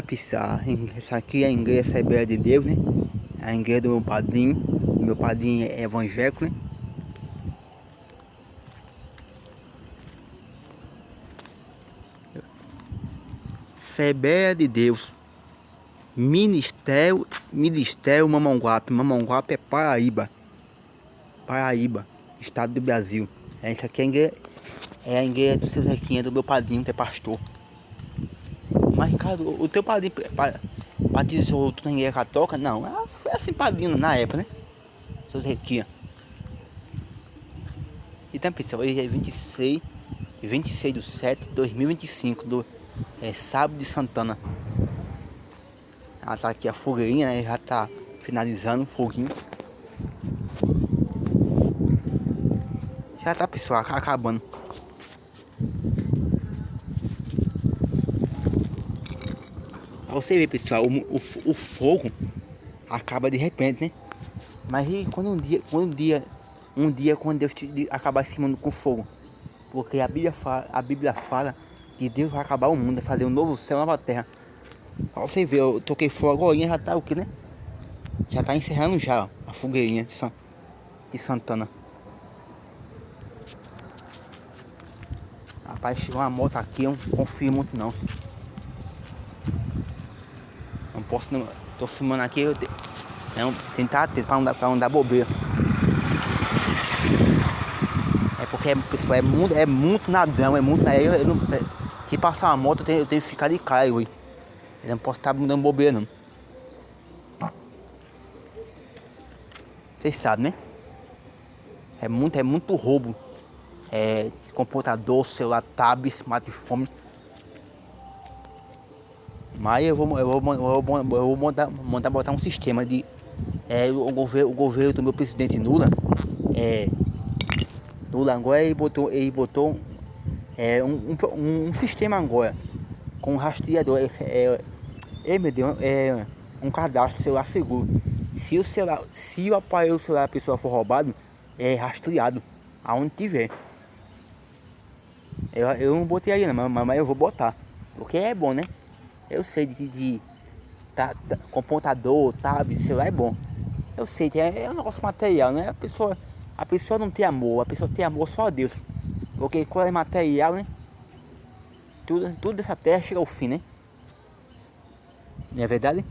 pessoal, essa aqui é a igreja Assembleia de Deus, né? A igreja do meu padrinho. Meu padrinho é evangélico, né? Assembleia de Deus. Ministério Mamanguape. Mamanguape é Paraíba. Paraíba, estado do Brasil. Essa aqui é a igreja do seu Zequinha, do meu padrinho, que é pastor. Mas, Ricardo, o teu padrinho batizou tu na igreja católica? Não, foi assim padrinho na época, né? Seu Zequinha. Então, pessoal, hoje é 26 de 7 de 2025, sábado de Santana. Já tá aqui a fogueirinha, né? Já tá finalizando o foguinho. Já tá, pessoal, acabando. Pra você ver, pessoal, o fogo acaba de repente, né? Mas e quando quando Deus acabar se mundo com fogo? Porque a Bíblia fala que Deus vai acabar o mundo, vai fazer um novo céu e uma nova terra. Pra você ver, eu toquei fogo agora, já tá o que, né? Já tá encerrando já, ó, a fogueirinha de Santana. Rapaz, chegou uma moto aqui, eu não confio muito não. Não posso não. Tô filmando aqui, tentar pra não dar bobeira. É porque, pessoal, é muito nadão, é muito nadão. Se passar uma moto, eu tenho que ficar de cara, eu não posso estar me dando bobeira não. Vocês sabem, né? É muito roubo. Computador, celular, tablet, smartphone. Mas eu vou mandar botar um sistema de o governo do meu presidente Lula. Lula agora ele botou um sistema agora com um rastreador. Meu Deus, um cadastro celular seguro. Se o aparelho celular da pessoa for roubado, é rastreado aonde tiver. Eu não botei aí não, mas eu vou botar. Porque é bom, né? Eu sei computador, tablet, celular é bom. Eu sei que é um negócio material, né? A pessoa não tem amor, a pessoa tem amor só a Deus. Porque quando é material, né? Tudo dessa terra chega ao fim, né? Não é verdade?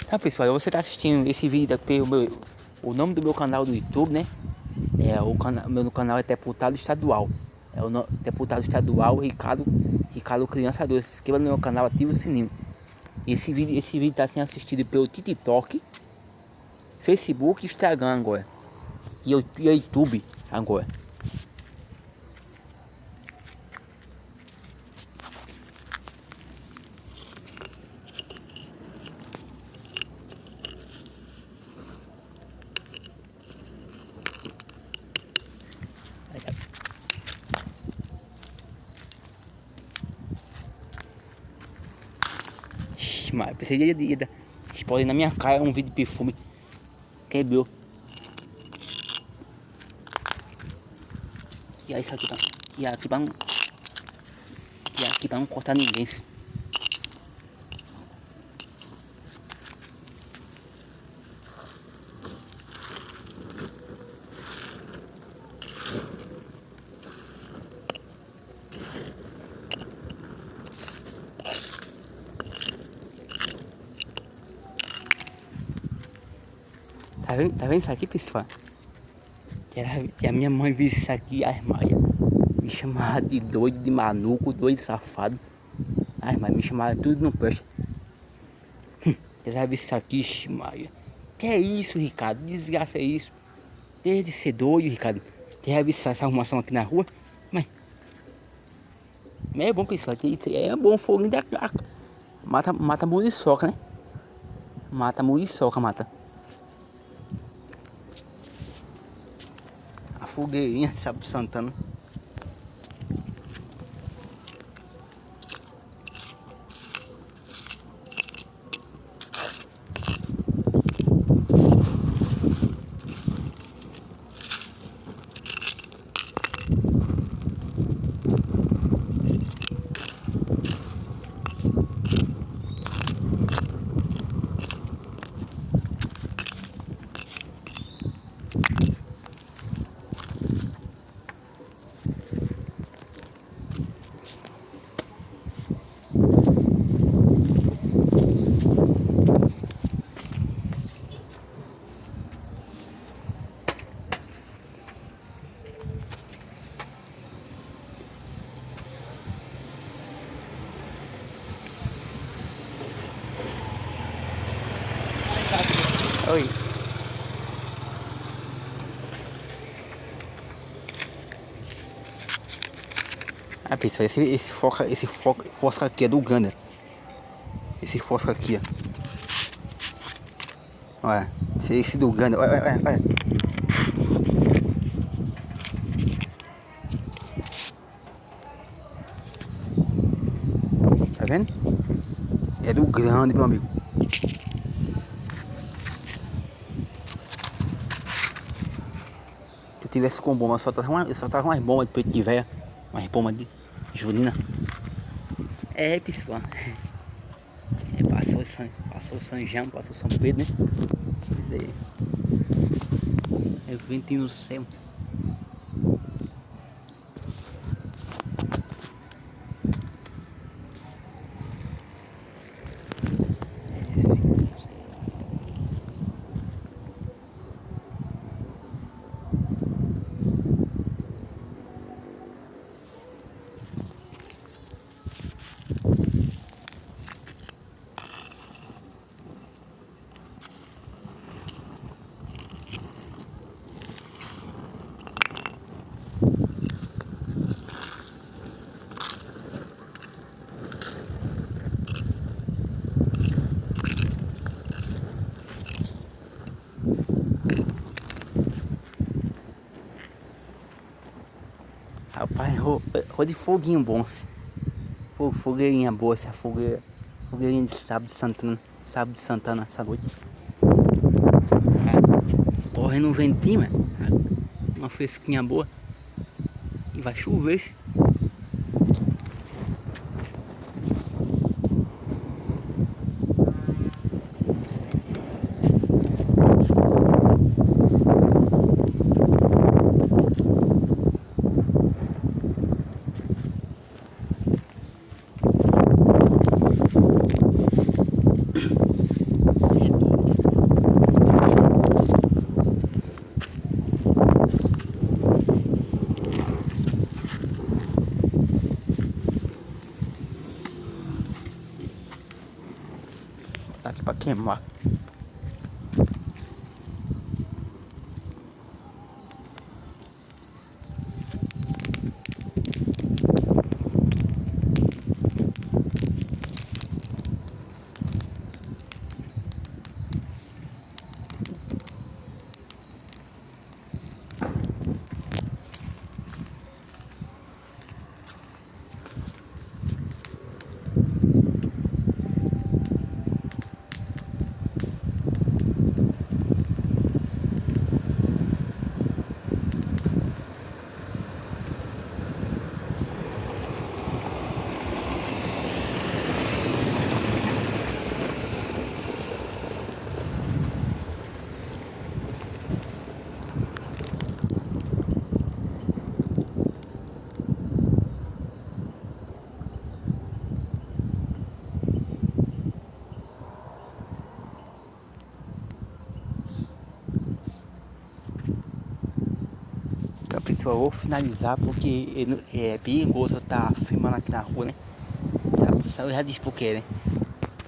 Então, pessoal, você está assistindo esse vídeo pelo o nome do meu canal do YouTube, né? Meu canal é Deputado Estadual. Deputado Estadual Ricardo Criança 2. Se inscreva no meu canal, ativa o sininho. Esse vídeo está sendo assistido pelo TikTok, Facebook, Instagram agora. E YouTube agora. Mas pensei que ia explodir na minha cara um vídeo de perfume. Quebrou. E aí isso aqui pra não cortar ninguém. Tá vendo isso aqui, pessoal? Que a minha mãe viu isso aqui, ai, Maia. Me chamava de doido, de maluco, doido, safado. Ai, mas me chamava tudo no peixe. Já viu isso aqui, Maia? Que é isso, Ricardo? Desgraça é isso. Desde ser doido, Ricardo. Já viu essa arrumação aqui na rua? Mas é bom, pessoal. É bom fogo da mata muriçoca, né? Mata muriçoca, mata. A fogueirinha, sabe, Santana. Ah, pessoal, esse fosca aqui é do Uganda. Esse fosca aqui, ó. Olha, esse do Uganda, olha. Tá vendo? É do grande, meu amigo. Se eu tivesse com bomba, eu só tava umas bombas de peito de véia. Umas bombas de junina. É, pessoal. É, passou o São João, passou o São Pedro, né? Pois é. É ventinho no céu. Rapaz, rô de foguinho bom. Fogueirinha boa, essa fogueirinha de sábado de Santana, essa noite. Correndo um ventinho, mano. Uma fresquinha boa. E vai chover. Tá aqui pra queimar. Então, pessoal, eu vou finalizar porque é perigoso eu estar filmando aqui na rua, né? Eu já disse porque, né?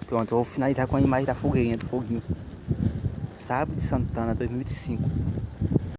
Pronto, eu vou finalizar com a imagem da fogueirinha, do foguinho. Sábado de Santana 2025.